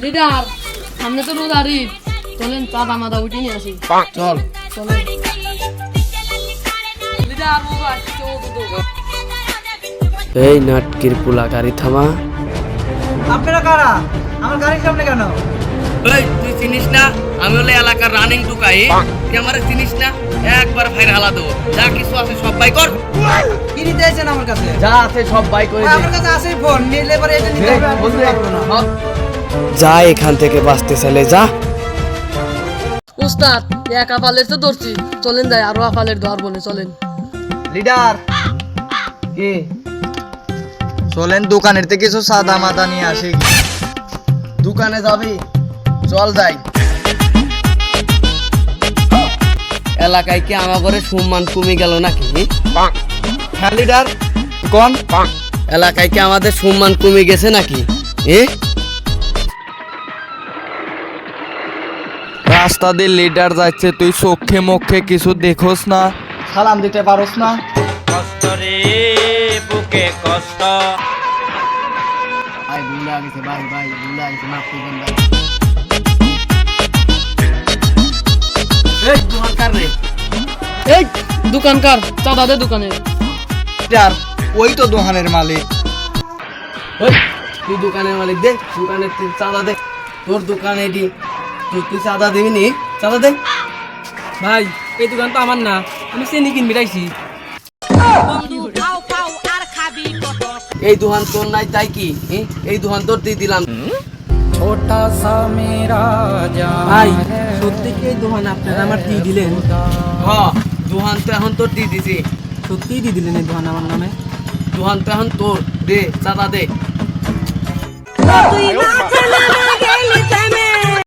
Leader সামনে তো রোদ আরি চলেন চাঁদা মাদা উঠে নিয়ে আসি চল চলেন লিডার ও আসছে ও তো এই নাটকির পুলা গাড়ি থামা। আপনারা কারা? আমার গাড়ির সামনে কেন? এই তুই চিনিস না আমি হলে এলাকার রানিং টুকাই, তুই আমারে চিনিস না? একবার ফাইর হালা দেবো, যা কিছু আছে সব বাই কর। কি নিতে এসেছেন আমার কাছে? যা আছে সব বাই করে দে। আমার কাছে আছে ফোন, নিলে পরে এটা নিতে হবে, আমি বলতে নিতে পারবো না। যা এখান থেকে বাঁচতে চাইলে যা। উস্তাদ এক আপালের তো ধরছি চলেন যাই আরো আপালের ধর বলে চলেন লিডার কি চলেন দোকানের থেকে কিছু সাদা মাদা নিয়ে আসি। দোকানে যাবি? চল যাই। এলাকায় কি আমার ঘরে সম্মান কমে গেল নাকি? হ্যাঁ লিডার কোন? এলাকায় কি আমাদের সম্মান কমে গেছে নাকি? রাস্তা দিয়ে লিডার যাচ্ছে, তুই চোখে মুখে কিছু দেখোস না, সালাম দিতে পারোস না? কষ্ট রে বুকে কষ্ট ভাই ভুলে গেছে, ভাই ভাই ভুলে গেছে, মাফ করবেন ভাই। এই দোকানকার রে, এই দোকানকার চাঁদা দে দোকানে লিডার ওই তো দোকানের মালিক। ওই তুই দোকানের মালিক, দে দোকানের তুই চাঁদা দে। তোর দোকান এটি, তুই চাঁদা দিবি নি? চাঁদা দে। ভাই এই দোকান তো আমার না, আমি চিনি কিনবি রাইছি এই দোকান তোর নাই তাই কি? এই দোকান তোর দিয়ে দিলাম। ছোটা সা মেরা ভাই সত্যি কি এই দোকান আপনারা আমার দিয়ে দিলেন? হ্যাঁ দোকান তো এখন তোর দিয়ে দিছি। সত্যিই দিয়ে দিলেন এই দোকান আমার নামে? দোকান তো এখন তোর, দে চাঁদা দে। তুই